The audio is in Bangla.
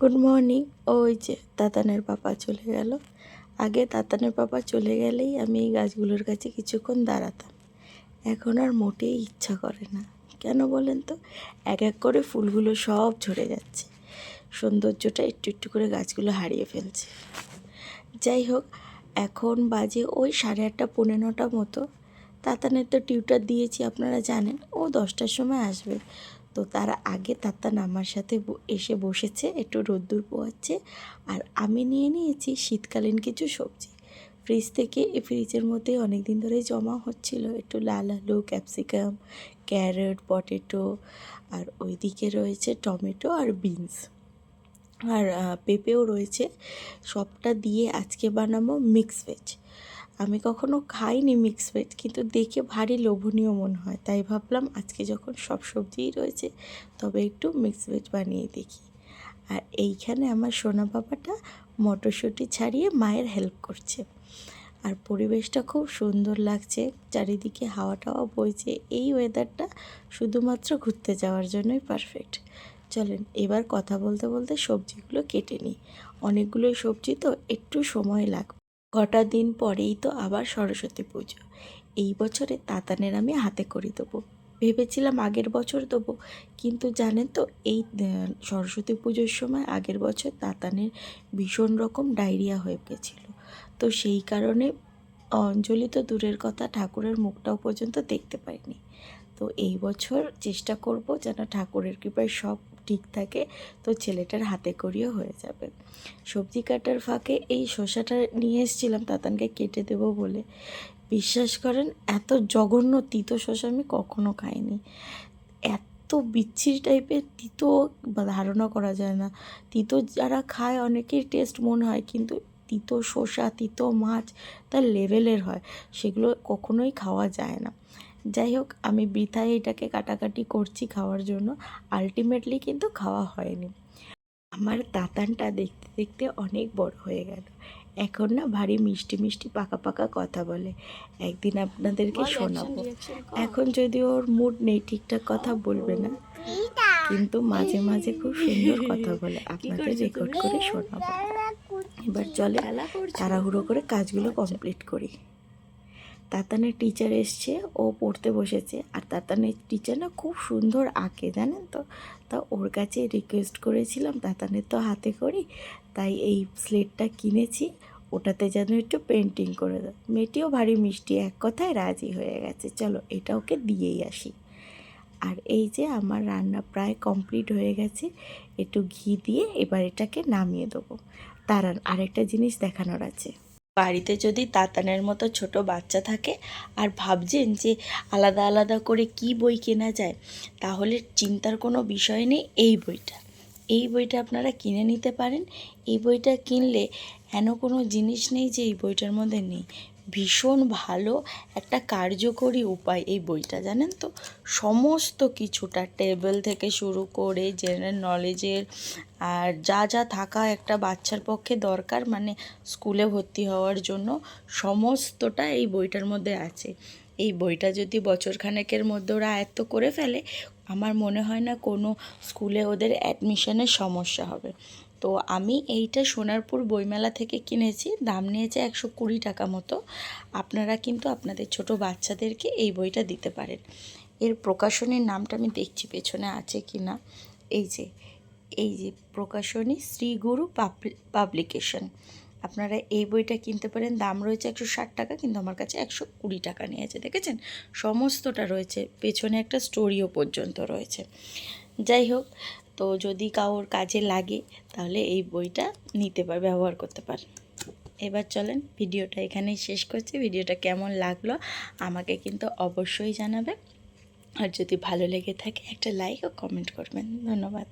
Good morning. ওই যে তাতানের পাপা চলে গেল। আগে তাতানের পাপা চলে গেলেই আমি এই গাছগুলোর কাছে কিছুক্ষণ দাঁড়াতাম। এখন আর মোটেই ইচ্ছা করে না। কেন বলেন তো? এক এক করে ফুলগুলো সব ঝরে যাচ্ছে, সৌন্দর্যটা একটু একটু করে গাছগুলো হারিয়ে ফেলছে। যাই হোক, এখন বাজে ওই 8:30 পৌনে 9টা মতো। তাতানের তো টিউটার দিয়েছি, আপনারা জানেন, ও 10টার সময় আসবে। তো তার আগে তাতান আমার সাথে এসে বসেছে, একটু রোদ্দুর পোয়াচ্ছে। আর আমি নিয়ে নিয়েছি শীতকালীন কিছু সবজি ফ্রিজ থেকে। এই ফ্রিজের মধ্যে অনেক দিন ধরেই জমা হচ্ছিল একটু লাল আলু, ক্যাপসিকাম, ক্যারট, পটেটো, আর ওইদিকে রয়েছে টমেটো আর বিনস, আর পেঁপেও রয়েছে। সবটা দিয়ে আজকে বানাবো মিক্স ভেজ। আমি কখনো খাইনি মিক্স ভেজ, কিন্তু দেখে ভারী লোভনীয় মনে হয়, তাই ভাবলাম আজকে যখন সব সবজিই রয়েছে তবে একটু মিক্স ভেজ বানিয়ে দেখি। আর এইখানে আমার সোনা বাবাটা মটরশুঁটি ছাড়িয়ে মায়ের হেল্প করছে। আর পরিবেশটা খুব সুন্দর লাগছে, চারিদিকে হাওয়া টাওয়া বইছে। এই ওয়েদারটা শুধুমাত্র ঘুরতে যাওয়ার জন্যই পারফেক্ট। চলেন এবার কথা বলতে বলতে সবজিগুলো কেটে নিই। অনেকগুলোই সবজি তো একটু সময় লাগবে। কটা দিন পরেই তো আবার সরস্বতী পুজো। এই বছরে তাতানের আমি হাতে করি দেবো ভেবেছিলাম, আগের বছর দেবো, কিন্তু জানেন তো এই সরস্বতী পুজোর সময় আগের বছর তাতানের ভীষণ রকম ডায়রিয়া হয়ে গেছিলো। তো সেই কারণে অঞ্জলি তো দূরের কথা, ঠাকুরের মুখটাও পর্যন্ত দেখতে পাইনি। তো এই বছর চেষ্টা করব যেন ঠাকুরের কৃপায় সব ঠিক থাকে, তো ছেলেটার হাতে করিও হয়ে যাবে। সবজি কাটার ফাঁকে এই শসাটা নিয়ে এসেছিলাম তাতানকে কেটে দেবো বলে। বিশ্বাস করেন, এত জঘন্য তিতো শসা আমি কখনো খাইনি। এত বিচ্ছিরি টাইপের তিতো ধারণা করা যায় না। তিতো যারা খায় অনেকের টেস্ট মনে হয়, কিন্তু তিতো শসা, তিতো মাছ তার লেভেলের হয়, সেগুলো কখনোই খাওয়া যায় না। যাই হোক, আমি বৃথায় এটাকে কাটাকাটি করছি খাওয়ার জন্য, আলটিমেটলি কিন্তু খাওয়া হয়নি। আমার তাতানটা দেখতে দেখতে অনেক বড় হয়ে গেল। এখন না ভারী মিষ্টি মিষ্টি পাকা পাকা কথা বলে, একদিন আপনাদেরকে শোনাবো। এখন যদি ওর মুড নেই, ঠিকঠাক কথা বলবে না, কিন্তু মাঝে মাঝে খুব সুন্দর কথা বলে, আপনাদের রেকর্ড করে শোনাবো। এবার চলে তাড়াহুড়ো করে কাজগুলো কমপ্লিট করি। তাতানের টিচার এসছে, ও পড়তে বসেছে। আর তাতানের টিচার না খুব সুন্দর আঁকে, জানেন তো। তা ওর কাছে রিকোয়েস্ট করেছিলাম, তাতানের তো হাতে করি, তাই এই স্লেটটা কিনেছি, ওটাতে যেন একটু পেন্টিং করে দাও। মেয়েটিও ভারী মিষ্টি, এক কথায় রাজি হয়ে গেছে। চলো এটা ওকে দিয়েই আসি। আর এই যে আমার রান্না প্রায় কমপ্লিট হয়ে গেছে, একটু ঘি দিয়ে এবার এটাকে নামিয়ে দেবো। তার আরেকটা জিনিস দেখানোর আছে। বাড়িতে যদি তাতানের মতো ছোট বাচ্চা থাকে আর ভাবছেন যে আলাদা আলাদা করে কি বই কেনা যায়, তাহলে চিন্তার কোনো বিষয় নেই। এই বইটা আপনারা কিনে নিতে পারেন। এই বইটা কিনলে এমন কোনো জিনিস নেই যে এই বইটার মধ্যে নেই। ভীষণ ভালো একটা কার্যকরী উপায় এই বইটা, জানেন তো। সমস্ত কিছুটা টেবিল থেকে শুরু করে জেনারেল নলেজের আর যা যা থাকা একটা বাচ্চার পক্ষে দরকার, মানে স্কুলে ভর্তি হওয়ার জন্য, সমস্তটা এই বইটার মধ্যে আছে। এই বইটা যদি বছরখানেকের মধ্যে ওরা আয়ত্ত করে ফেলে, আমার মনে হয় না কোনো স্কুলে ওদের অ্যাডমিশনের সমস্যা হবে। তো আমি এইটা সোনারপুর বইমেলা থেকে কিনেছি, দাম নিয়েছে 120 টাকা মতো। আপনারা কিন্তু আপনাদের ছোট বাচ্চাদেরকে এই বইটা দিতে পারেন। এর প্রকাশনীর নামটা আমি দেখছি পেছনে আছে কি না। এই যে প্রকাশনী শ্রী গুরু পাবলিকেশন। আপনারা এই বইটা কিনতে পারেন। দাম রয়েছে 160 টাকা, কিন্তু আমার কাছে 120 টাকা নিয়েছে। দেখেছেন, সমস্তটা রয়েছে, পেছনে একটা স্টোরিও পর্যন্ত রয়েছে। যাই হোক, তো যদি কারোর কাজে লাগে তাহলে এই বইটা নিতে ব্যবহার করতে পারেন। এবার চলেন ভিডিওটা এখানেই শেষ করছি। ভিডিওটা কেমন লাগলো আমাকে কিন্তু অবশ্যই জানাবে, আর যদি ভালো লেগে থাকে একটা লাইক ও কমেন্ট করবেন। ধন্যবাদ।